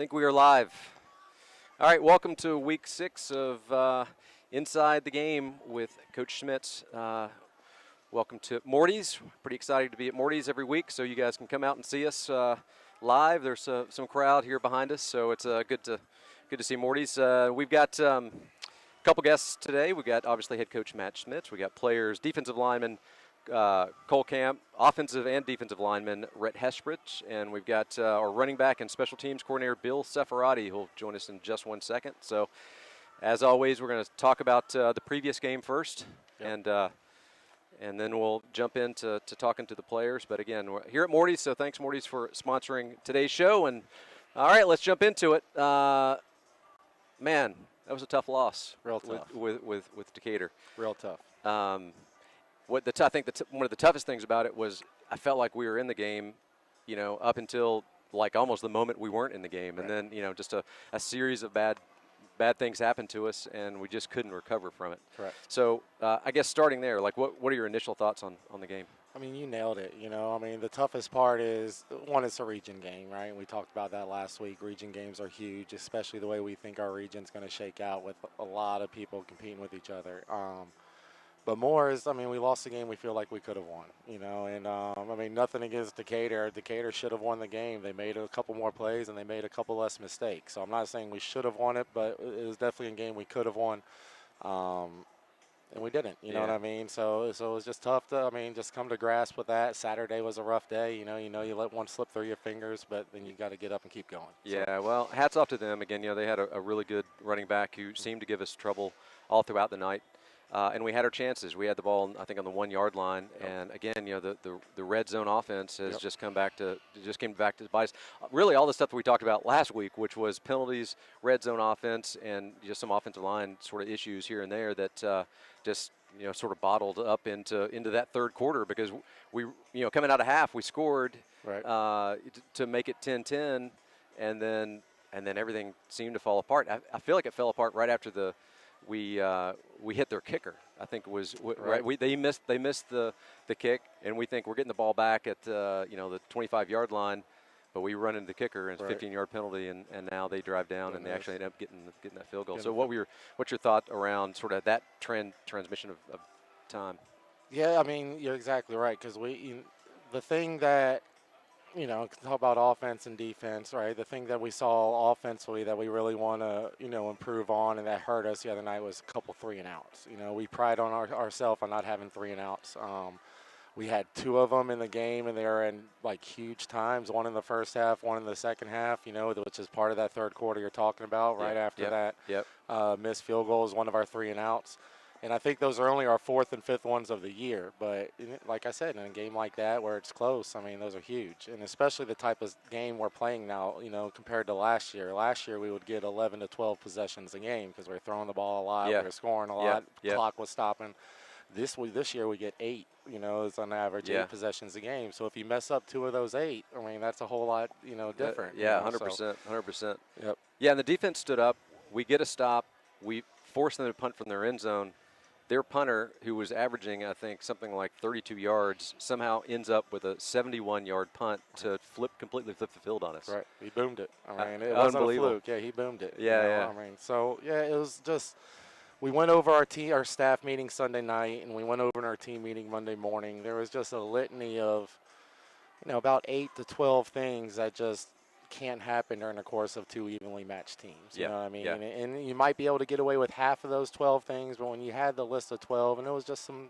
think we are live. All right, welcome to week 6 of Inside the Game with Coach Schmitz. Welcome to Morty's. Pretty excited to be at Morty's every week, so you guys can come out and see us live. There's some crowd here behind us, so it's good to see Morty's. We've got a couple guests today. We got obviously head coach Matt Schmitz. We got players, defensive lineman Cole Camp, offensive and defensive lineman Rhett Hesprich, and we've got our running back and special teams coordinator Bill Seferati, who'll join us in just 1 second. So, as always, we're going to talk about the previous game first, and then we'll jump into talking to the players. But again, we're here at Morty's, so thanks Morty's for sponsoring today's show. And all right, let's jump into it. Man, that was a tough loss. Real tough with Decatur. Real tough. I think one of the toughest things about it was I felt like we were in the game, up until like almost the moment we weren't in the game, right. And then just a series of bad things happened to us, and we just couldn't recover from it. Correct. So I guess starting there, like what are your initial thoughts on the game? I mean, you nailed it. The toughest part is, one, it's a region game, right? We talked about that last week. Region games are huge, especially the way we think our region's going to shake out with a lot of people competing with each other. But more is, we lost the game we feel like we could have won, and nothing against Decatur. Decatur should have won the game. They made a couple more plays, and they made a couple less mistakes. So I'm not saying we should have won it, but it was definitely a game we could have won, and we didn't, you know what I mean? So it was just tough to, just come to grasp with that. Saturday was a rough day, you let one slip through your fingers, but then you got to get up and keep going. Yeah, well, hats off to them. Again, they had a really good running back who seemed to give us trouble all throughout the night. And we had our chances. We had the ball, I think, on the 1 yard line. Yep. And again, the red zone offense has just came back to bite us. Really, all the stuff that we talked about last week, which was penalties, red zone offense, and just some offensive line sort of issues here and there that just sort of bottled up into that third quarter, because we coming out of half we scored to make it 10-10, and then everything seemed to fall apart. I feel like it fell apart right after we hit their kicker. I think it was right. They missed the kick, and we think we're getting the ball back at the 25-yard line, but we run into the kicker and it's a 15-yard penalty, and now they drive down and they actually end up getting that field goal. So what's your thought around sort of that transmission of time? Yeah, you're exactly right, because the thing that talk about offense and defense, right? The thing that we saw offensively that we really want to, improve on, and that hurt us the other night, was a couple 3-and-outs. We pride on ourselves on not having 3-and-outs. We had 2 of them in the game, and they were in like huge times. One in the first half, one in the second half. Which is part of that third quarter you're talking about. Right after that, missed field goal is one of our 3-and-outs. And I think those are only our 4th and 5th ones of the year. But like I said, in a game like that where it's close, those are huge. And especially the type of game we're playing now, compared to last year. Last year we would get 11 to 12 possessions a game because we were throwing the ball a lot, we were scoring a lot, clock was stopping. This year we get 8, it's on average 8 possessions a game. So if you mess up 2 of those 8, that's a whole lot, different. 100%, 100%. Yep. Yeah, and the defense stood up. We get a stop. We force them to punt from their end zone. Their punter, who was averaging, I think, something like 32 yards, somehow ends up with a 71-yard punt to completely flip the field on us. Right. He boomed it. It wasn't a fluke. Yeah, he boomed it. Yeah. It was just, we went over our staff meeting Sunday night, and we went over in our team meeting Monday morning. There was just a litany of, about 8 to 12 things that just can't happen during the course of 2 evenly matched teams. You know what I mean? Yeah. And you might be able to get away with half of those 12 things, but when you had the list of 12, and it was just some,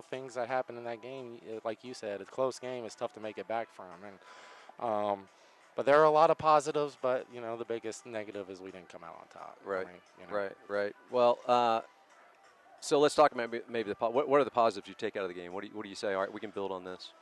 things that happened in that game, like you said, it's a close game, it's tough to make it back from. And but there are a lot of positives, but, the biggest negative is we didn't come out on top. Right, right. Well, so let's talk about maybe what are the positives you take out of the game? What do you say, all right, we can build on this?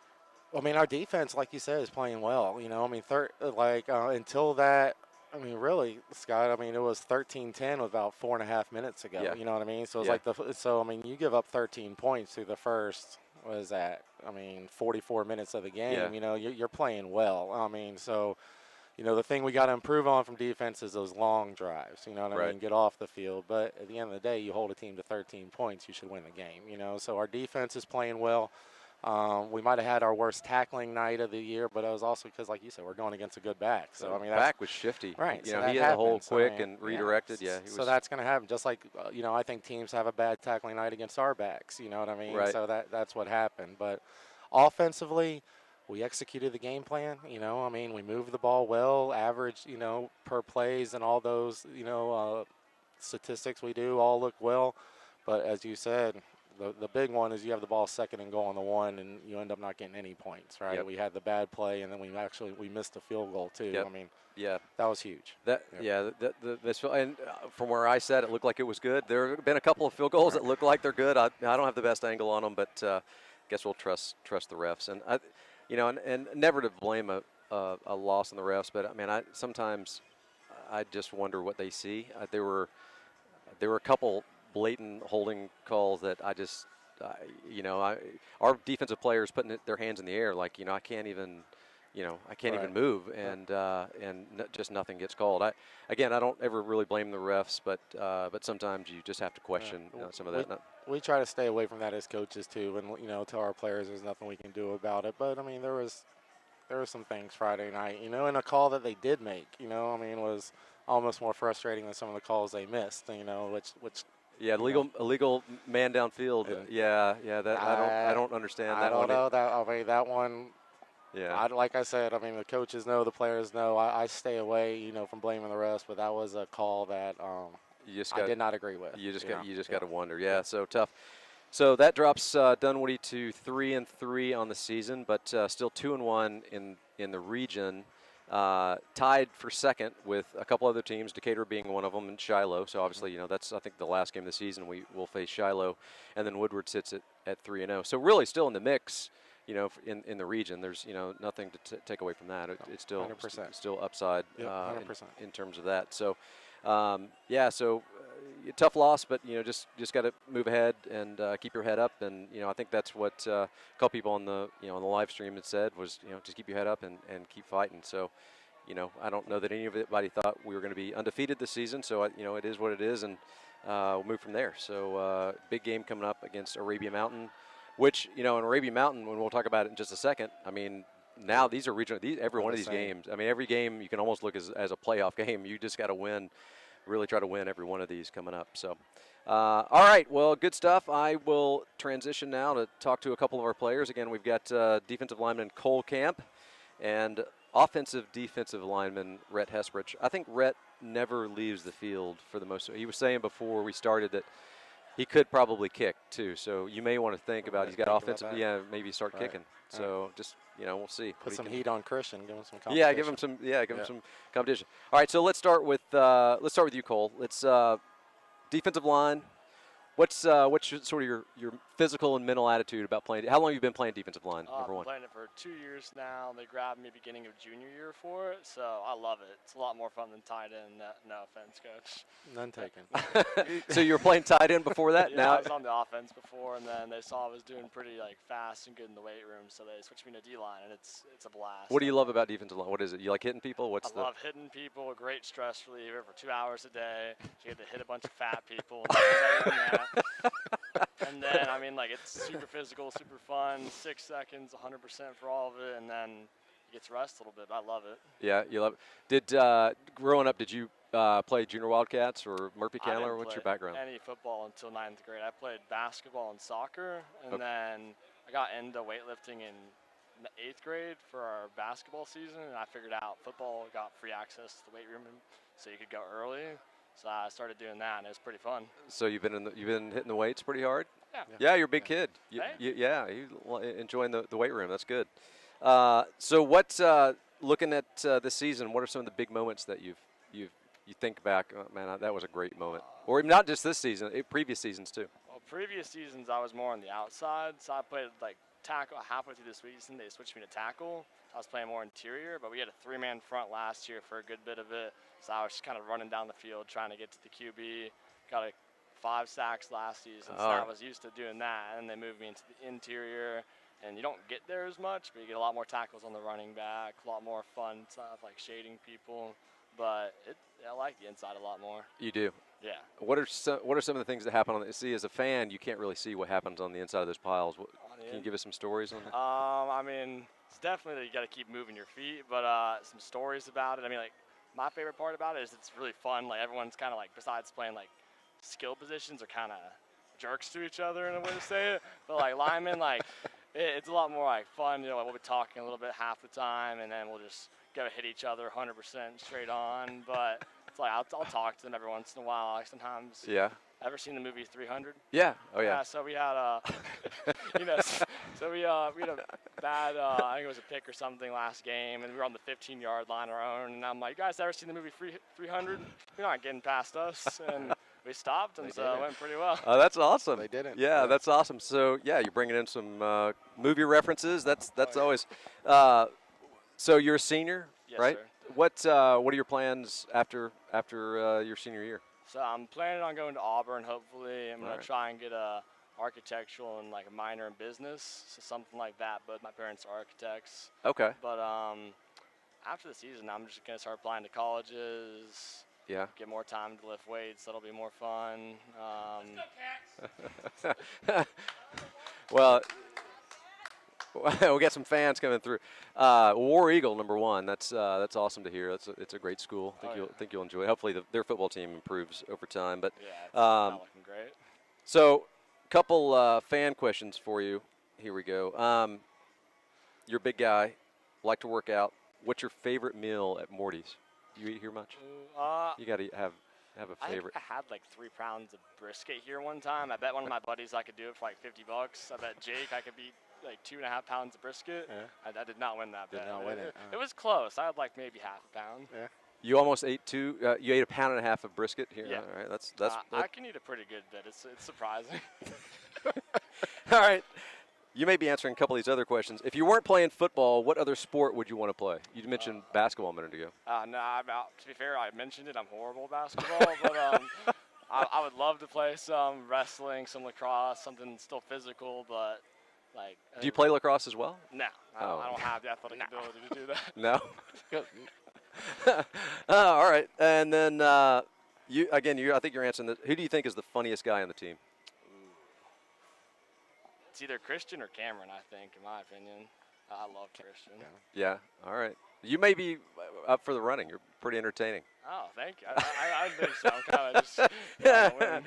Our defense, like you said, is playing well. Until that, really, Scott, it was 13-10 about 4.5 minutes ago. Yeah. You know what I mean? So it's you give up 13 points through the first, 44 minutes of the game. Yeah. You're playing well. The thing we got to improve on from defense is those long drives. You know what I mean? Get off the field. But at the end of the day, you hold a team to 13 points, you should win the game. So our defense is playing well. We might have had our worst tackling night of the year, but it was also because, like you said, we're going against a good back. So, I mean, that's, back was shifty. right. You So know, that he had the hole happens. quick I mean, and redirected. Yeah, he so was. that's going to happen. Just like, I think teams have a bad tackling night against our backs. You know what I mean? Right. So that's what happened. But offensively, we executed the game plan. I mean, we moved the ball well, average, per plays and all those, statistics we do all look well. But as you said, the big one is you have the ball second and goal on the one, and you end up not getting any points, right? Yep. We had the bad play, and then we missed the field goal too. Yep. I mean, yeah, that was huge. And from where I sat, it looked like it was good. There have been a couple of field goals that look like they're good. I don't have the best angle on them, but guess we'll trust the refs. And and never to blame a loss on the refs, but I mean, sometimes I just wonder what they see. There were a couple blatant holding calls that I just, our defensive players putting their hands in the air like, I can't even, even move, and just nothing gets called. I don't ever really blame the refs, but sometimes you just have to question some of that. We try to stay away from that as coaches too, and tell our players there's nothing we can do about it. But I mean, there were some things Friday night, and a call that they did make, was almost more frustrating than some of the calls they missed, which. Yeah, illegal man downfield. That I don't understand that one. I don't know. That one. Yeah. Like I said, the coaches know, the players know. I stay away, from blaming the refs, but that was a call that I did not agree with. You just got to wonder. Yeah, so tough. So that drops Dunwoody to 3-3 on the season, but still 2-1 in the region. Tied for second with a couple other teams, Decatur being one of them, and Shiloh. So obviously, that's I think the last game of the season we will face Shiloh, and then Woodward sits at 3-0. So really still in the mix, in the region. There's nothing to take away from that. It's still 100%. Still upside 100%. in terms of that. So tough loss, but just got to move ahead and keep your head up. And I think that's what a couple people on the on the live stream had said was just keep your head up and keep fighting. So I don't know that anybody thought we were going to be undefeated this season. So it is what it is, and we'll move from there. So big game coming up against Arabia Mountain, which in Arabia Mountain, when we'll talk about it in just a second. I mean, now these are regional. Every one of these games. I mean, every game you can almost look as a playoff game. You just got to win. Really try to win every one of these coming up. So, all right, well, good stuff. I will transition now to talk to a couple of our players. Again, we've got defensive lineman Cole Camp and defensive lineman Rhett Hesprich. I think Rhett never leaves the field for the most. He was saying before we started that he could probably kick too. So you may want to think about he's got offensive. Yeah, maybe start kicking. So just we'll see. Put some heat on Christian. Give him some competition. Yeah, give him some competition. All right, so let's start with you, Cole. Let's defensive line. What's sort of your physical and mental attitude about playing? How long have you been playing defensive line? Number one. I've been playing it for 2 years now. They grabbed me beginning of junior year for it, so I love it. It's a lot more fun than tight end. No offense, coach. None taken. So you were playing tight end before that? Yeah, now I was on the offense before, and then they saw I was doing pretty fast and good in the weight room, so they switched me to D-line, and it's a blast. What do you love about defensive line? What is it? You like hitting people? I love hitting people. A great stress reliever for 2 hours a day. You get to hit a bunch of fat people. And then, it's super physical, super fun, 6 seconds, 100% for all of it, and then you get to rest a little bit. I love it. Yeah, you love it. Growing up, did you play junior Wildcats or Murphy Candler? What's your background? Any football until 9th grade. I played basketball and soccer, and then I got into weightlifting in 8th grade for our basketball season, and I figured out football got free access to the weight room, so you could go early. So I started doing that, and it was pretty fun. So you've been hitting the weights pretty hard? Yeah. Yeah, you're a big kid. You enjoying the weight room. That's good. So looking at this season, what are some of the big moments that you think back? Oh, man, that was a great moment. Or not just this season, previous seasons too. Well, previous seasons I was more on the outside, so I played tackle halfway through the season. They switched me to tackle. I was playing more interior, but we had a 3-man front last year for a good bit of it. So I was just kind of running down the field trying to get to the QB. Got 5 sacks last season, so I was used to doing that. And they moved me into the interior, and you don't get there as much, but you get a lot more tackles on the running back, a lot more fun stuff like shading people. But I like the inside a lot more. You do? Yeah. What are some of the things that happen on the – see, as a fan, you can't really see what happens on the inside of those piles. On the Can you give us some stories on that? I mean, it's definitely you got to keep moving your feet, but some stories about it. I mean, like my favorite part about it is it's really fun. Like everyone's kind of like, besides playing like skill positions, are kind of jerks to each other in a way to say it. But like linemen, like it's a lot more like fun. You know, like, we'll be talking a little bit half the time, and then we'll just go hit each other 100% straight on. But it's like I'll talk to them every once in a while. Like sometimes. Yeah. Ever seen the movie 300? Yeah. Oh yeah. Yeah. So we had you know, so we had a bad I think it was a pick or something last game, and we were on the 15-yard line of our own. And I'm like, you guys ever seen the movie 300? You're not getting past us, and we stopped, and so it went pretty well. Oh, that's awesome. They didn't. Yeah, that's awesome. So yeah, you're bringing in some movie references. That's always. So you're a senior, Yes, right? sir. What are your plans after your senior year? So I'm planning on going to Auburn. Hopefully, I'm gonna Alright. try and get a architectural and like a minor in business, so something like that. But my parents are architects. Okay. But after the season, I'm just gonna start applying to colleges. Yeah. Get more time to lift weights. That'll be more fun. Well, we'll get some fans coming through. War Eagle #1. That's awesome to hear. It's a great school. Think you'll enjoy it. Hopefully their football team improves over time. But Yeah, it's not looking great. so, couple fan questions for you. Here we go. You're a big guy, like to work out. What's your favorite meal at Morty's? Do you eat here much? You got to have a favorite. I had like 3 pounds of brisket here one time. I bet one of my buddies I could do it for like $50. I bet Jake I could beat like 2.5 pounds of brisket. Yeah. I did not win that bet. Did not win it. It was close. I had like maybe half a pound. Yeah. You almost ate 2. You ate 1.5 pounds of brisket here. Yeah. All right. That's I can eat a pretty good bit. It's surprising. all right. You may be answering a couple of these other questions. If you weren't playing football, what other sport would you want to play? You mentioned basketball a minute ago. No, to be fair, I mentioned it. I'm horrible at basketball, but I would love to play some wrestling, some lacrosse, something still physical, but like. Do you play lacrosse as well? No, I don't have the athletic ability to do that. No. All right. And then I think you're answering this. Who do you think is the funniest guy on the team? It's either Christian or Cameron, I think, in my opinion. I love Christian. Yeah. All right. You may be up for the running. You're pretty entertaining. Oh, thank you. I think so. I'm kind of just winning.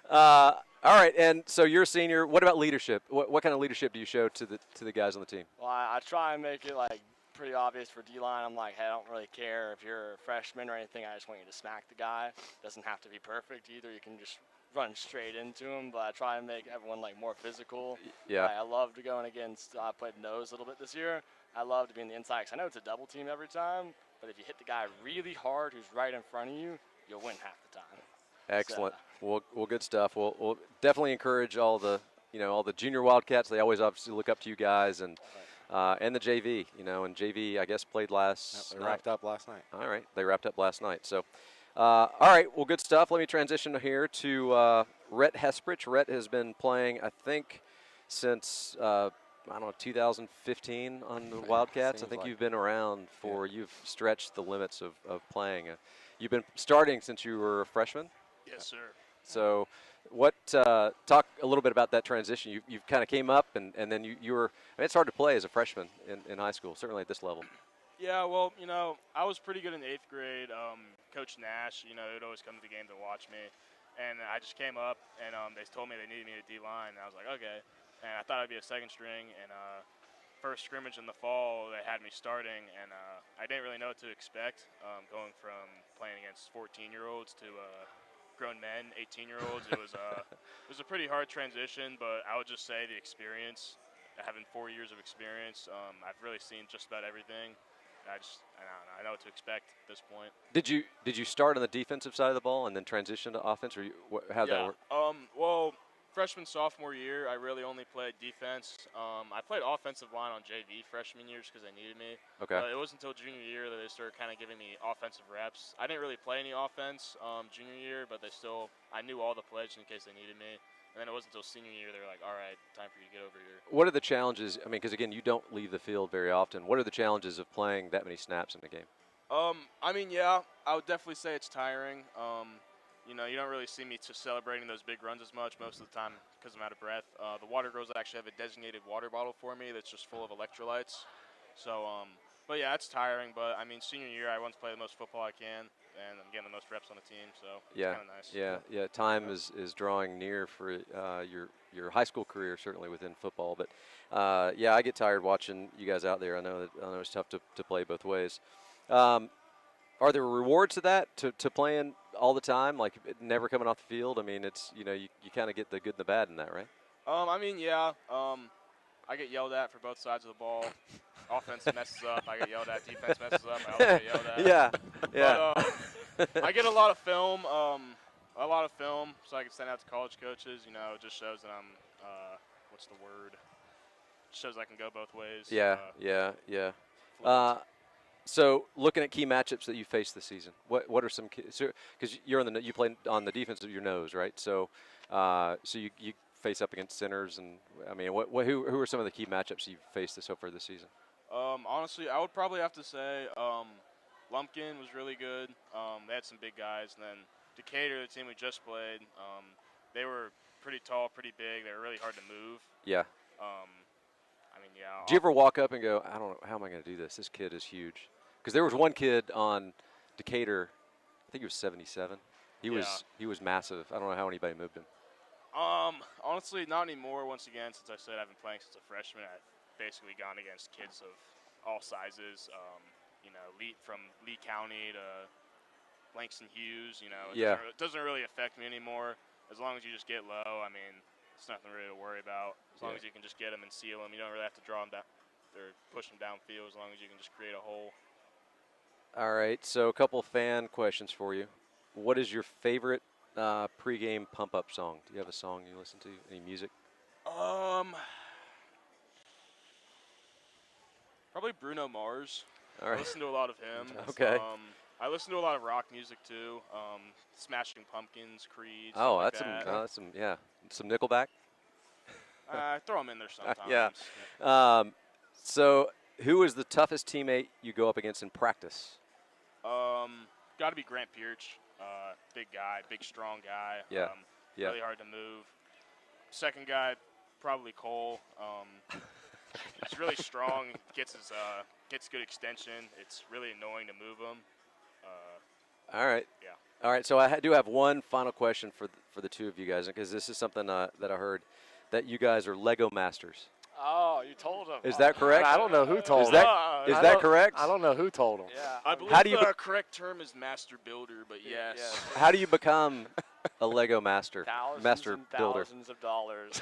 All right. And so you're a senior. What about leadership? What kind of leadership do you show to the guys on the team? Well, I try and make it like pretty obvious for D-line. I'm like, hey, I don't really care if you're a freshman or anything. I just want you to smack the guy. Doesn't have to be perfect either. You can just run straight into him, but I try and make everyone like more physical. Yeah. I loved going against. I played nose a little bit this year. I love to be in the inside because I know it's a double team every time. But if you hit the guy really hard, who's right in front of you, you'll win half the time. Excellent. Well, good stuff. We'll definitely encourage all the junior Wildcats. They always obviously look up to you guys, and the JV. And JV I guess played last. They wrapped up last night. All right, they wrapped up last night. So, all right, well, good stuff. Let me transition here to Rhett Hesprich. Rhett has been playing, I think, since 2015 on the Wildcats. I think like you've been around you've stretched the limits of playing. You've been starting since you were a freshman? Yes, sir. So talk a little bit about that transition. You kind of came up and then you were, it's hard to play as a freshman in high school, certainly at this level. Yeah, well, I was pretty good in 8th grade. Coach Nash, he would always come to the game to watch me. And I just came up, and they told me they needed me to D-line, and I was like, okay. And I thought I'd be a second string, and first scrimmage in the fall, they had me starting, and I didn't really know what to expect, going from playing against 14-year-olds to grown men, 18-year-olds. It was a pretty hard transition, but I would just say the experience, having 4 years of experience, I've really seen just about everything. I don't know. I know what to expect at this point. Did you start on the defensive side of the ball and then transition to offense, or how'd that work? Well, freshman, sophomore year, I really only played defense. I played offensive line on JV freshman years because they needed me. Okay. It wasn't until junior year that they started kind of giving me offensive reps. I didn't really play any offense junior year, but I knew all the plays in case they needed me. And then it wasn't until senior year they were like, all right, time for you to get over here. What are the challenges? I mean, because, again, you don't leave the field very often. What are the challenges of playing that many snaps in a game? I would definitely say it's tiring. you don't really see me celebrating those big runs as much most of the time because I'm out of breath. The water girls actually have a designated water bottle for me that's just full of electrolytes. So, but yeah, it's tiring. But I mean, senior year, I want to play the most football I can, and I'm getting the most reps on the team. So it's kind of nice. Yeah. Time is drawing near for your high school career, certainly within football. But I get tired watching you guys out there. I know it's tough to play both ways. Are there rewards to that, to playing all the time, like never coming off the field? I mean, it's you kind of get the good and the bad in that, right? I mean, yeah. I get yelled at for both sides of the ball. Offense messes up, I get yelled at. Defense messes up, I also get yelled at. Yeah. But, I get a lot of film, so I can send out to college coaches. It just shows that I'm, what's the word? It shows I can go both ways. Yeah. So looking at key matchups that you faced this season, what are some? Because you play on the defense of your nose, right? So you face up against centers, and I mean, who are some of the key matchups you've faced so far this season? Honestly, I would probably have to say Lumpkin was really good. They had some big guys, and then Decatur, the team we just played, they were pretty tall, pretty big. They were really hard to move. Yeah. I mean, yeah. Did you ever walk up and go, I don't know, how am I going to do this? This kid is huge. Because there was one kid on Decatur, I think he was 77. He was massive. I don't know how anybody moved him. Honestly, not anymore. Once again, since I said I've been playing since a freshman, I've basically gone against kids of all sizes. From Lee County to Langston Hughes. It doesn't really affect me anymore. As long as you just get low, I mean, it's nothing really to worry about. As long as you can just get them and seal them, you don't really have to draw them down or push them downfield. As long as you can just create a hole. All right. So a couple fan questions for you. What is your favorite pregame pump-up song? Do you have a song you listen to? Any music? Probably Bruno Mars. All right. I listen to a lot of him. Okay. I listen to a lot of rock music too. Smashing Pumpkins, Creed. Oh, like that's some Nickelback. I throw them in there sometimes. Yeah. So, who is the toughest teammate you go up against in practice? Got to be Grant Pierce. Big guy, big strong guy. Yeah. Really hard to move. Second guy, probably Cole. He's really strong. Gets good extension. It's really annoying to move him. All right. Yeah. All right. So I do have one final question for the two of you guys, because this is something that I heard, that you guys are Lego masters. Oh, you told him. Is that correct? I don't know who told him. Is that correct? I don't know who told him. Yeah. I believe the correct term is master builder, but yes. How do you become a Lego master? Master builder. Thousands of dollars.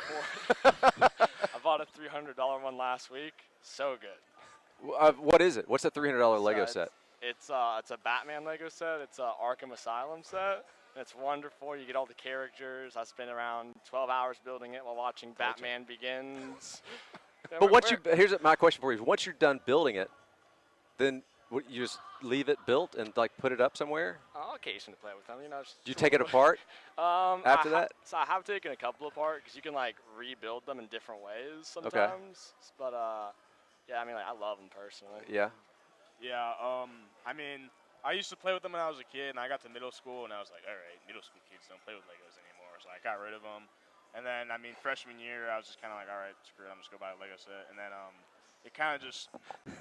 I bought a $300 one last week. So good. What is it? What's a $300 Lego set? It's a Batman Lego set. It's a Arkham Asylum set. It's wonderful. You get all the characters. I spent around 12 hours building it while watching Batman Begins. But here's my question for you. Once you're done building it, then you just leave it built and put it up somewhere? I'll occasionally play with them. Do you take it apart after that? So I have taken a couple apart because you can rebuild them in different ways sometimes. Okay. But I love them personally. Yeah. Yeah. I mean, I used to play with them when I was a kid, and I got to middle school, and I was like, all right, middle school kids don't play with Legos anymore, so I got rid of them. And then, freshman year, I was just kind of like, all right, screw it, I'm just going to buy a Lego set. And then it kind of just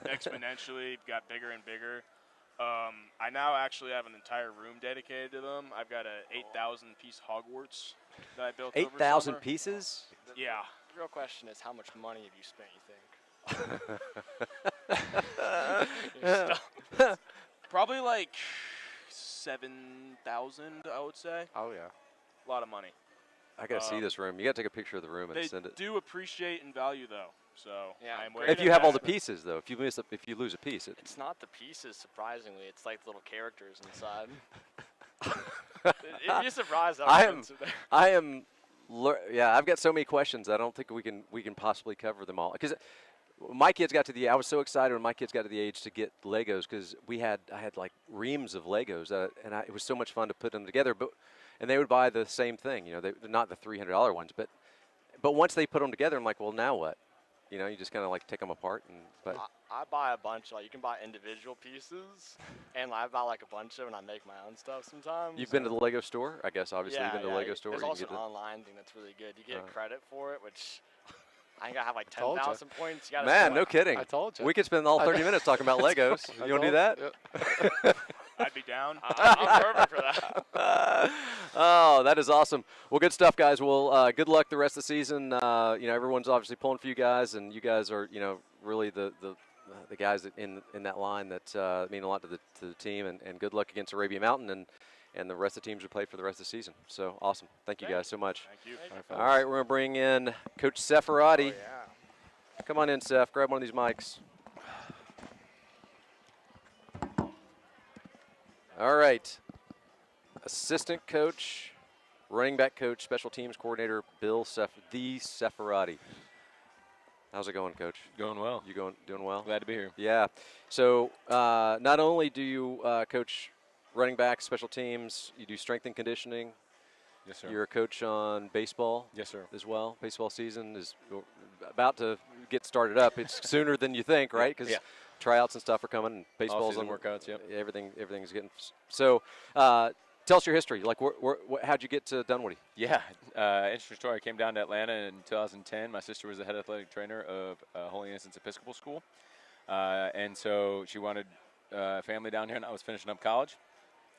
exponentially got bigger and bigger. I now actually have an entire room dedicated to them. I've got a 8,000-piece Hogwarts that I built over 8,000 summer. pieces? Yeah. The real question is, how much money have you spent, you think? Probably like 7,000, I would say. Oh, yeah. A lot of money. I got to see this room. You got to take a picture of the room and send it. They do appreciate and value, though. So yeah, if you have all the pieces, though, if you lose a piece, it's not the pieces. Surprisingly, it's like the little characters inside. You'd be surprised how I've got so many questions. I don't think we can possibly cover them all, because my kids I was so excited when my kids got to the age to get Legos, because I had like reams of Legos, and it was so much fun to put them together. And they would buy the same thing, they're not the $300 ones, but once they put them together, I'm like, well, now what? You know, you just kind of like take them apart. But I buy a bunch. Like you can buy individual pieces, and I buy like a bunch of, and I make my own stuff sometimes. you've been to the Lego store, I guess. Obviously, you've been to the Lego store. There's You also get an to- online thing that's really good. You get credit for it, which I think I have like told ya. 10,000 points. You gotta Man, show, no like, kidding. I told you. We could spend all 30 minutes talking about Legos. You want to do that? Yep. I'd be down. I'm perfect for that. Oh, that is awesome. Well, good stuff, guys. Well, good luck the rest of the season. You know, everyone's obviously pulling for you guys, and you guys are, you know, really the guys that in that line that mean a lot to the team. And good luck against Arabia Mountain and the rest of the teams who play for the rest of the season. So awesome. Thank you guys so much. Thank you. All right, we're going to bring in Coach Seferati. Oh, yeah. Come on in, Seth. Grab one of these mics. All right. Assistant coach, running back coach, special teams coordinator, the Seferati. How's it going, Coach? Going well. You doing well? Glad to be here. Yeah. So not only do you coach running backs, special teams, you do strength and conditioning. Yes, sir. You're a coach on baseball. Yes, sir. As well. Baseball season is about to get started up. It's sooner than you think, right? Because tryouts and stuff are coming. And baseball's on workouts. Yep. Everything's getting. So, tell us your history. Like, how'd you get to Dunwoody? Yeah. Interesting story. I came down to Atlanta in 2010. My sister was the head athletic trainer of Holy Innocents Episcopal School, and so she wanted family down here, and I was finishing up college.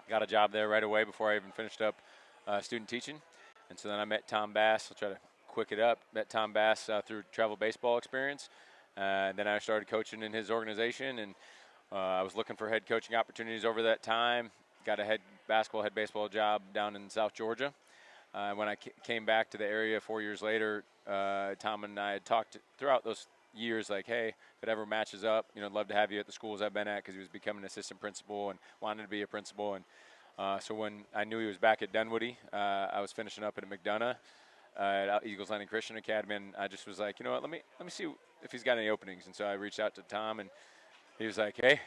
Got a job there right away before I even finished up student teaching, and so then I met Tom Bass. I'll try to quick it up. Met Tom Bass through travel baseball experience. Then I started coaching in his organization, and I was looking for head coaching opportunities over that time. Got a head baseball job down in South Georgia. When I came back to the area 4 years later, Tom and I had talked throughout those years, like, hey, if it ever matches up, you know, I'd love to have you at the schools I've been at, because he was becoming an assistant principal and wanted to be a principal. And so when I knew he was back at Dunwoody, I was finishing up at McDonough at Eagles Landing Christian Academy, and I just was like, you know what, let me see if he's got any openings. And so I reached out to Tom, and he was like, hey,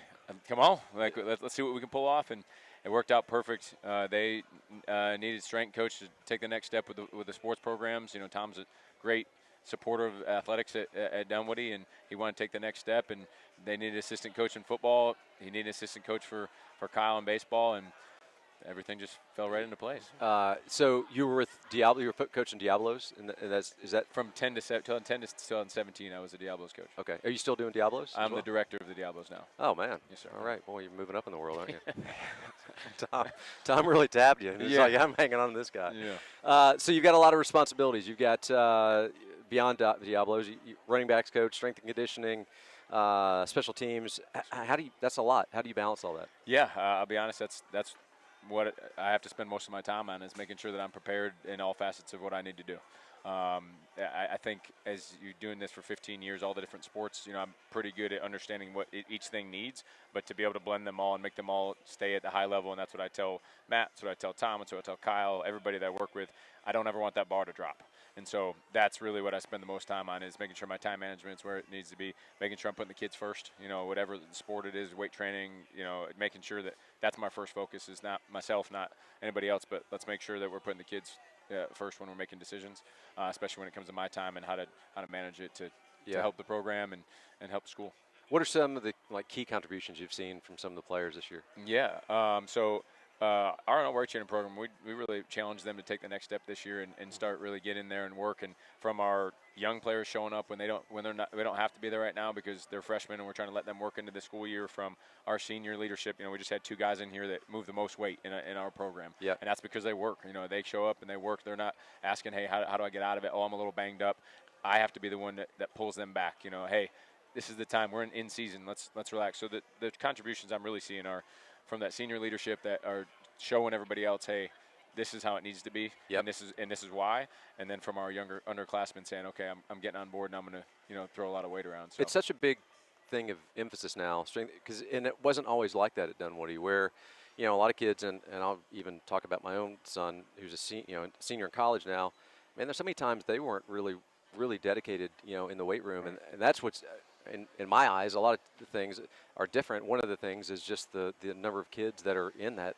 come on, like let's see what we can pull off. And it worked out perfect. They needed strength coach to take the next step with the sports programs. You know, Tom's a great supporter of athletics at Dunwoody, and he wanted to take the next step. And they needed assistant coach in football. He needed assistant coach for Kyle in baseball, and everything just fell right into place. So you were with Diablo. You were coaching Diablos, and is that From 2010 to 2017, I was a Diablos coach. okay? Are you still doing Diablos? I'm the director of the Diablos now. Oh man. Yes, sir. All right. Well, you're moving up in the world, aren't you? Tom really tabbed you. He's like, I'm hanging on to this guy. Yeah. So you've got a lot of responsibilities. You've got beyond Diablos, you running backs coach, strength and conditioning, special teams. How do you? That's a lot. How do you balance all that? Yeah, I'll be honest. That's what I have to spend most of my time on, is making sure that I'm prepared in all facets of what I need to do. I think as you're doing this for 15 years, all the different sports, you know, I'm pretty good at understanding what each thing needs, but to be able to blend them all and make them all stay at the high level, and that's what I tell Matt, that's what I tell Tom, that's what I tell Kyle, everybody that I work with. I don't ever want that bar to drop. And so that's really what I spend the most time on, is making sure my time management is where it needs to be, making sure I'm putting the kids first, you know, whatever sport it is, weight training, you know, making sure that that's my first focus, is not myself, not anybody else, but let's make sure that we're putting the kids first when we're making decisions, especially when it comes to my time and how to manage it to help the program and help the school. What are some of the key contributions you've seen from some of the players this year? Yeah. So our weight training program, we really challenged them to take the next step this year and start really getting in there and work. And from our young players showing up when they don't have to be there right now because they're freshmen, and we're trying to let them work into the school year. From our senior leadership, you know, we just had 2 guys in here that move the most weight in our program. Yeah. And that's because they work. You know, they show up and they work. They're not asking, hey, how do I get out of it? Oh, I'm a little banged up. I have to be the one that pulls them back. You know, hey, this is the time. We're in season. Let's relax. So the contributions I'm really seeing are from that senior leadership that are showing everybody else, hey, this is how it needs to be, and this is why. And then from our younger underclassmen saying, okay, I'm getting on board, and I'm going to throw a lot of weight around. So It's such a big thing of emphasis now, strength, and it wasn't always like that at Dunwoody, where a lot of kids, and I'll even talk about my own son who's a senior in college now. Man, there's so many times they weren't really dedicated, in the weight room, and that's what's in my eyes, a lot of the things are different. One of the things is just the number of kids that are in that,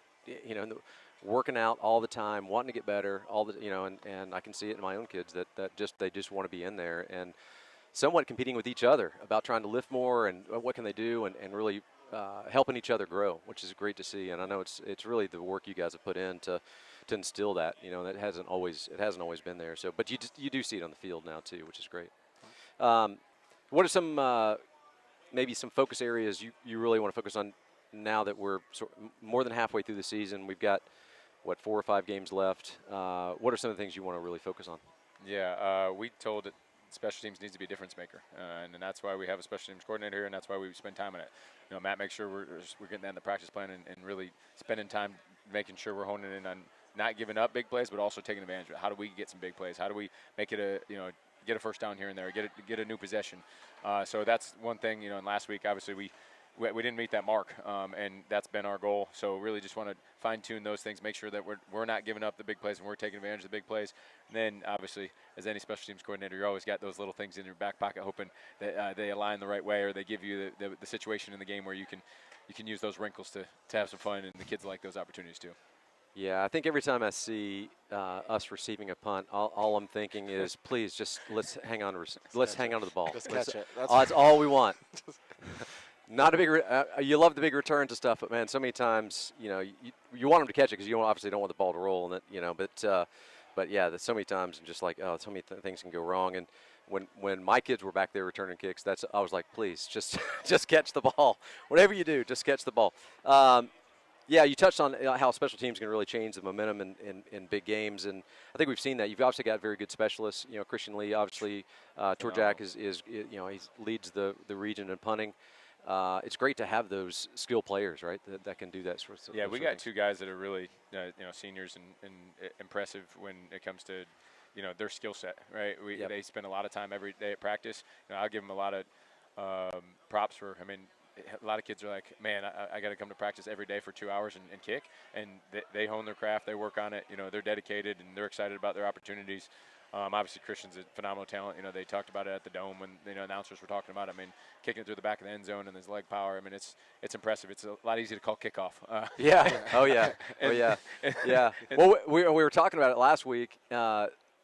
working out all the time, wanting to get better, and I can see it in my own kids that they just want to be in there. And somewhat competing with each other about trying to lift more and what can they do and really helping each other grow, which is great to see. And I know it's really the work you guys have put in to instill that. That hasn't always been there. So, but you do see it on the field now too, which is great. What are some maybe some focus areas you really want to focus on now that we're more than halfway through the season? We've got 4 or 5 games left. What are some of the things you want to really focus on? Yeah, we told that special teams needs to be a difference maker, and that's why we have a special teams coordinator here, and that's why we spend time on it. Matt makes sure we're getting that in the practice plan and really spending time making sure we're honing in on not giving up big plays, but also taking advantage of it. How do we get some big plays? How do we make it get a first down here and there, get a new possession? So that's one thing. And last week obviously we didn't meet that mark, and that's been our goal. So really just want to fine-tune those things, make sure that we're not giving up the big plays and we're taking advantage of the big plays. And then obviously, as any special teams coordinator, you always got those little things in your back pocket, hoping that they align the right way, or they give you the situation in the game where you can use those wrinkles to have some fun, and the kids like those opportunities too. Yeah, I think every time I see us receiving a punt, all I'm thinking is, please just let's hang on to the ball. Just catch it. That's all we want. Not a big. You love the big returns and stuff, but man, so many times you want them to catch it because you obviously don't want the ball to roll, and but yeah, there's so many times and just like so many things can go wrong. And when my kids were back there returning kicks, I was like, please just just catch the ball. Whatever you do, just catch the ball. Yeah, you touched on how special teams can really change the momentum in big games, and I think we've seen that. You've obviously got very good specialists. Christian Lee, obviously, Torjak is he leads the region in punting. It's great to have those skill players, right? That can do that sort of. Yeah, we got 2 guys that are really seniors and impressive when it comes to their skill set, right? They spend a lot of time every day at practice. I'll give them a lot of props for. I mean, a lot of kids are like, man, I got to come to practice every day for 2 hours and kick, and they hone their craft, they work on it. They're dedicated and they're excited about their opportunities. Obviously, Christian's a phenomenal talent. They talked about it at the Dome when announcers were talking about it. I mean, kicking it through the back of the end zone and his leg power. I mean, it's impressive. It's a lot easier to call kickoff. Yeah. Oh yeah. Oh yeah. Yeah. Well, we were talking about it last week.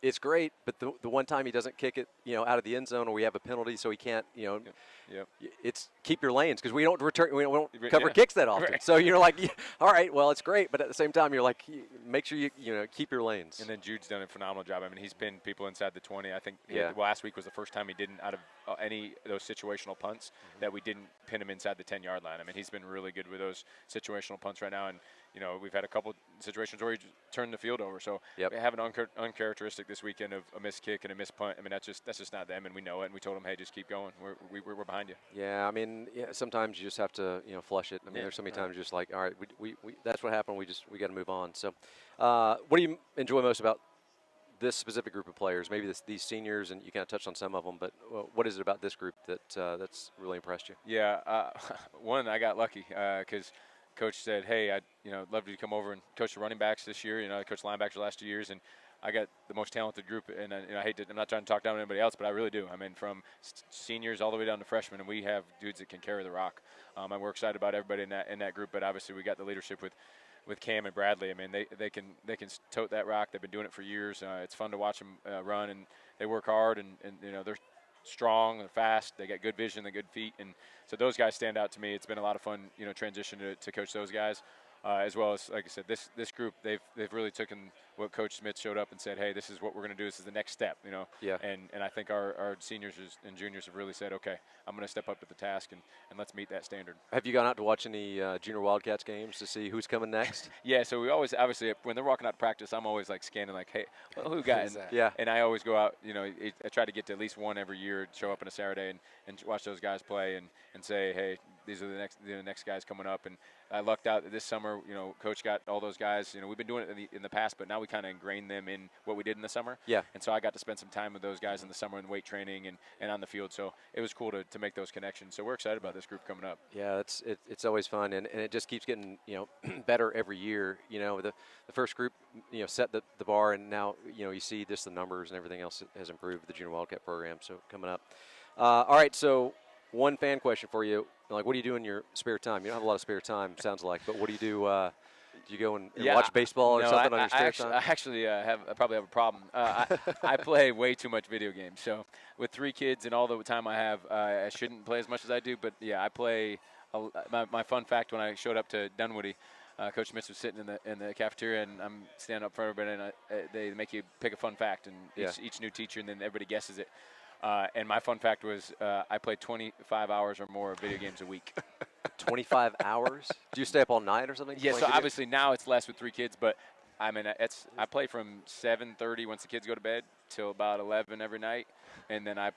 It's great, but the one time he doesn't kick it, out of the end zone, or we have a penalty, so he can't, Yep. It's keep your lanes because we don't cover kicks that often. Right. So you're like, all right, well, it's great, but at the same time, you're like, make sure you keep your lanes. And then Jude's done a phenomenal job. I mean, he's pinned people inside the 20. I think last week was the first time he didn't, out of any of those situational punts, that we didn't pin him inside the 10-yard line. I mean, he's been really good with those situational punts right now, and we've had a couple situations where he turned the field over. So we have an uncharacteristic this weekend of a missed kick and a missed punt. I mean, that's just not them, and we know it. And we told them, hey, just keep going. We're behind you. Yeah, I mean, sometimes you just have to flush it. I mean, there's so many times you're just like, all right, we that's what happened. We got to move on. So, what do you enjoy most about this specific group of players? Maybe these seniors, and you kind of touched on some of them, but what is it about this group that's really impressed you? Yeah, one, I got lucky because Coach said, hey, I'd love you to come over and coach the running backs this year. I coached linebackers the last 2 years, and I got the most talented group. And I'm not trying to talk down to anybody else, but I really do. I mean, from seniors all the way down to freshmen, and we have dudes that can carry the rock. And we're excited about everybody in that group. But obviously, we got the leadership with Cam and Bradley. I mean, they can tote that rock. They've been doing it for years. It's fun to watch them run, and they work hard, and they're strong and fast. They got good vision, they got good feet, and so those guys stand out to me. It's been a lot of fun, transition to coach those guys, as well as, like I said, this group, they've really taken what Coach Schmitz showed up and said, hey, this is what we're going to do. This is the next step, Yeah. And I think our seniors and juniors have really said, okay, I'm going to step up to the task and let's meet that standard. Have you gone out to watch any Junior Wildcats games to see who's coming next? Yeah, so we always, obviously, when they're walking out to practice, I'm always like scanning, like, hey, well, who got it? Yeah. And I always go out, I try to get to at least one every year, show up on a Saturday and watch those guys play and say, hey, these are the next guys coming up. And I lucked out this summer, Coach got all those guys. We've been doing it in the past, but now we kind of ingrained them in what we did in the summer. Yeah. And so I got to spend some time with those guys in the summer in weight training and on the field. So it was cool to make those connections. So we're excited about this group coming up. Yeah, it's always fun, and it just keeps getting better every year. The first group set the bar, and now you see just the numbers and everything else has improved with the Junior Wildcat program. So coming up, all right. So one fan question for you: like, what do you do in your spare time? You don't have a lot of spare time, sounds like, but what do you do? Do you go and watch baseball or something on your spare time? I actually I probably have a problem. I play way too much video games. So with 3 kids and all the time I have, I shouldn't play as much as I do. But yeah, I play. My fun fact: when I showed up to Dunwoody, Coach Schmitz was sitting in the cafeteria, and I'm standing up for everybody, and they make you pick a fun fact, and each new teacher, and then everybody guesses it. And my fun fact was I play 25 hours or more of video games a week. 25 hours? Do you stay up all night or something? Yeah, so obviously now it's less with 3 kids, but I mean, I play from 7:30 once the kids go to bed till about 11 every night, and then I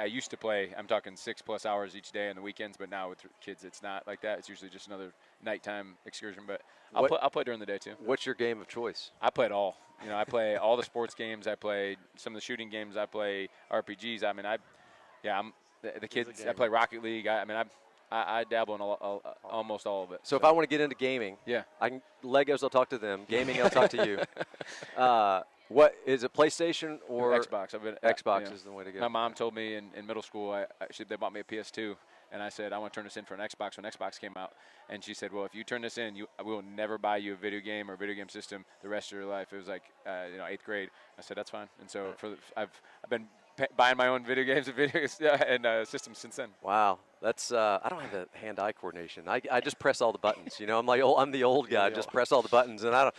used to play, I'm talking 6+ hours each day on the weekends, but now with kids it's not like that. It's usually just another nighttime excursion, but I'll play during the day too. What's your game of choice? I play it all. You know, I play all the sports games. I play some of the shooting games. I play RPGs. I mean, I'm the kids. I play Rocket League. I dabble in almost all of it. So if I want to get into gaming, yeah, Legos, I'll talk to them. Gaming, I'll talk to you. What is it, PlayStation or Xbox? Xbox is the way to go. My mom told me in middle school, they bought me a PS2, and I said, I want to turn this in for an Xbox when Xbox came out. And she said, well, if you turn this in, we will never buy you a video game or video game system the rest of your life. It was like, 8th grade. I said, that's fine. And so I've been buying my own video games and systems since then. Wow, that's I don't have the hand-eye coordination. I just press all the buttons. You know, I'm the old guy. Just press all the buttons, and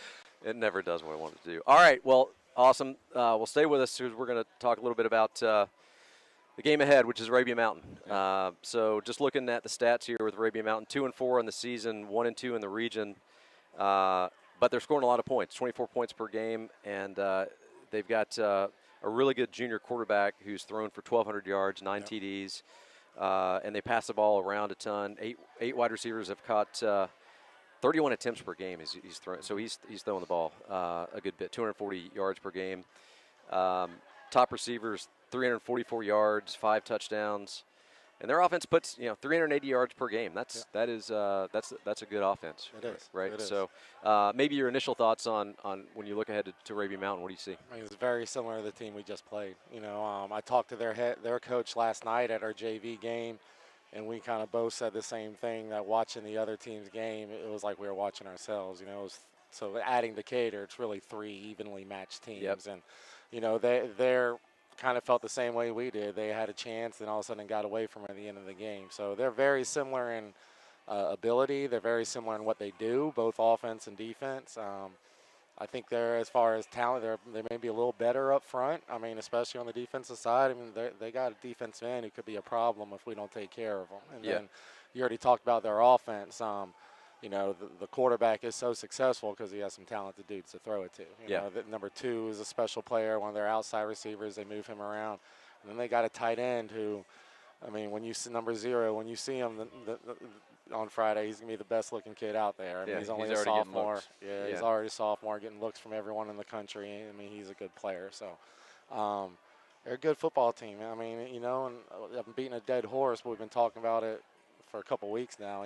it never does what I want it to do. All right, well, awesome. Well, stay with us because we're going to talk a little bit about the game ahead, which is Arabia Mountain. So just looking at the stats here with Arabia Mountain, 2-4 in the season, 1-2 in the region, but they're scoring a lot of points, 24 points per game, and they've got a really good junior quarterback who's thrown for 1,200 yards, 9 TDs, and they pass the ball around a ton. Eight wide receivers have caught 31 attempts per game. He's throwing, so he's throwing the ball a good bit, 240 yards per game. Top receivers, 344 yards, 5 touchdowns, and their offense puts 380 yards per game. That's a good offense. It is right. It is. So maybe your initial thoughts on when you look ahead to Arabia Mountain. What do you see? I mean, it's very similar to the team we just played. I talked to their coach last night at our JV game, and we kind of both said the same thing, that watching the other team's game, it was like we were watching ourselves. So adding Decatur, it's really 3 evenly matched teams, and they're kind of felt the same way we did. They had a chance and all of a sudden got away from it at the end of the game. So they're very similar in ability. They're very similar in what they do, both offense and defense. I think they're, as far as talent, they may be a little better up front. I mean, especially on the defensive side. I mean, they got a defensive end who could be a problem if we don't take care of them. And then you already talked about their offense. The quarterback is so successful because he has some talented dudes to throw it to. Number 2 is a special player, one of their outside receivers. They move him around. And then they got a tight end who, I mean, when you see number 0, when you see him on Friday, he's going to be the best-looking kid out there. I mean, he's only a sophomore. He's already a sophomore, getting looks from everyone in the country. I mean, he's a good player. So they're a good football team. I mean, and I'm beating a dead horse, but we've been talking about it for a couple weeks now.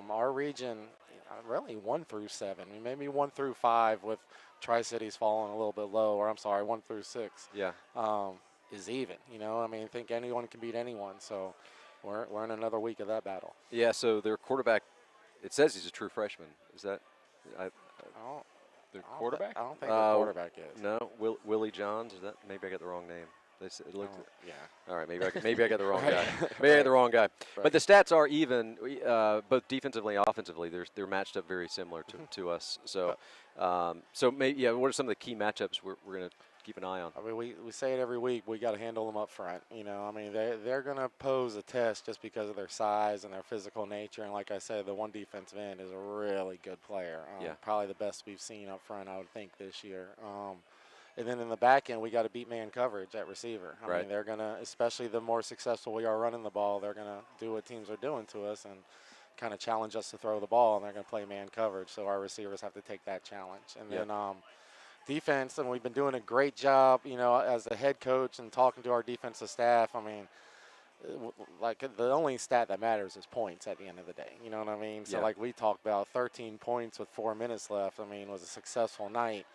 Our region, really 1 through 7. I mean, maybe 1 through 5 with Tri-Cities falling a little bit low, or 1 through 6. Is even. I mean, I think anyone can beat anyone. So we're in another week of that battle. Yeah. So their quarterback, it says he's a true freshman. Is that? The quarterback? I don't think the quarterback is. No, Willie Johns. Is that? Maybe I got the wrong name. It looked. Yeah. All right. Maybe I got the wrong guy. Maybe I got the wrong guy. Right. But the stats are even, both defensively and offensively. They're matched up very similar to us. So, maybe what are some of the key matchups we're going to keep an eye on? I mean, we say it every week. We got to handle them up front. I mean, they're going to pose a test just because of their size and their physical nature. And like I said, the one defensive end is a really good player. Probably the best we've seen up front, I would think, this year. And then in the back end, we got to beat man coverage at receiver. I mean, they're going to, especially the more successful we are running the ball, they're going to do what teams are doing to us and kind of challenge us to throw the ball, and they're going to play man coverage. So our receivers have to take that challenge. And then defense, and we've been doing a great job, as a head coach and talking to our defensive staff. I mean, like the only stat that matters is points at the end of the day. You know what I mean? So like we talked about, 13 points with 4 minutes left, I mean, was a successful night.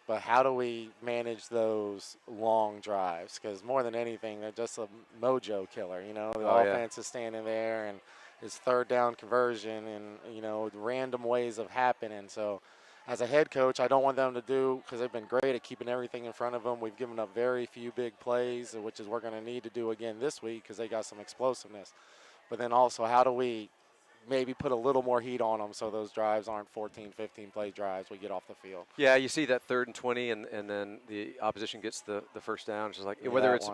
But how do we manage those long drives? Because more than anything, they're just a mojo killer. The offense is standing there, and is third down conversion and, random ways of happening. So as a head coach, I don't want them to do, because they've been great at keeping everything in front of them. We've given up very few big plays, which is we're going to need to do again this week because they got some explosiveness. But then also, how do we maybe put a little more heat on them so those drives aren't 14, 15 play drives we get off the field? Yeah, you see that 3rd and 20, and then the opposition gets the first down. It's just like whether it's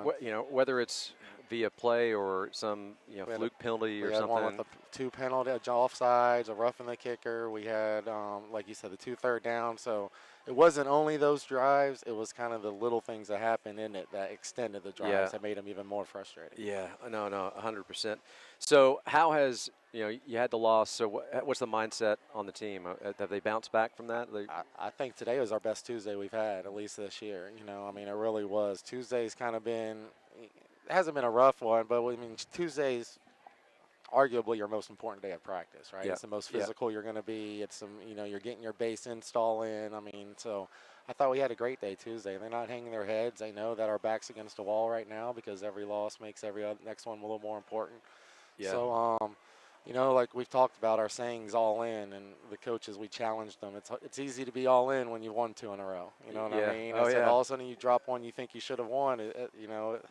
whether it's via play or some fluke penalty or something. We had one with the 2 penalty, offsides, a roughing the kicker. We had, like you said, the 2 third down. So it wasn't only those drives. It was kind of the little things that happened in it that extended the drives that made them even more frustrating. Yeah, no, 100%. So how has you had the loss? So what's the mindset on the team? Have they bounced back from that? I think today was our best Tuesday we've had, at least this year. It really was. Tuesday's kind of been. It hasn't been a rough one, but Tuesday's arguably your most important day of practice, right? Yeah. It's the most physical you're going to be. It's you're getting your base install in. So I thought we had a great day Tuesday. They're not hanging their heads. They know that our back's against the wall right now because every loss makes every next one a little more important. Yeah. So, like we've talked about, our sayings all in, and the coaches, we challenged them. It's easy to be all in when you've won 2 in a row. You know what I mean? I said all of a sudden you drop one you think you should have won.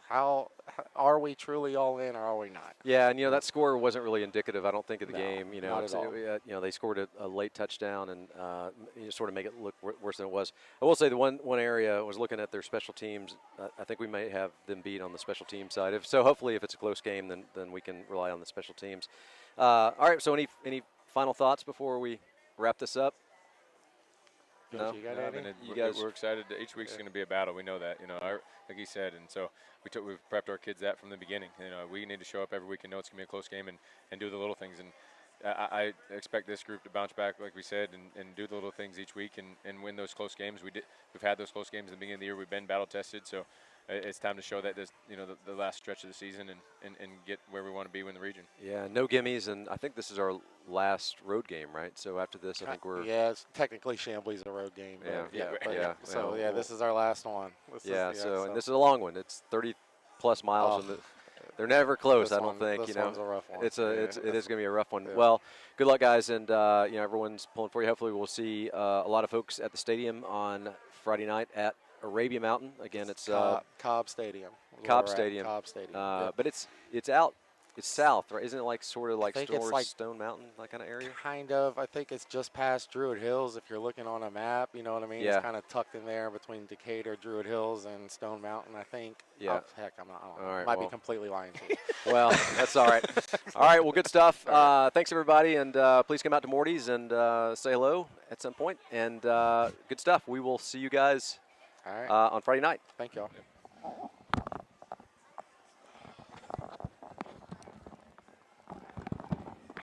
How are we truly all in or are we not? Yeah, and that score wasn't really indicative, I don't think, of the game. Not at all. They scored a late touchdown and sort of make it look worse than it was. I will say the one area I was looking at their special teams. I think we may have them beat on the special team side. Hopefully, if it's a close game, then we can rely on the special teams. All right. So any final thoughts before we wrap this up? No. We're excited. Each week's going to be a battle. We know that. Like he said, and so we've prepped our kids that from the beginning. We need to show up every week and know it's going to be a close game and do the little things. And I expect this group to bounce back, like we said, and do the little things each week and win those close games. We've had those close games at the beginning of the year. We've been battle tested, so it's time to show that this, the last stretch of the season and get where we want to be in the region. Yeah, no gimmies, and I think this is our last road game, right? So after this, I think we're it's technically Chambly's a road game. This is our last one. And this is a long one. It's 30+ miles, and they're never close. I don't think. This one's a rough one. It is going to be a rough one. Yeah. Well, good luck, guys, and everyone's pulling for you. Hopefully, we'll see a lot of folks at the stadium on Friday night at Arabia Mountain. Again, it's Cobb Stadium. Cobb Stadium. But it's out. It's south, right? Isn't it sort of like Stone Mountain, that kind of area? Kind of. I think it's just past Druid Hills if you're looking on a map. You know what I mean? Yeah. It's kind of tucked in there between Decatur, Druid Hills, and Stone Mountain, I think. Yeah. Heck, I'm not. I don't know. All right, Might be completely lying to you. Well, that's all right. All right, well, good stuff. Thanks, everybody, and please come out to Morty's and say hello at some point. And good stuff. We will see you guys on Friday night. Thank y'all.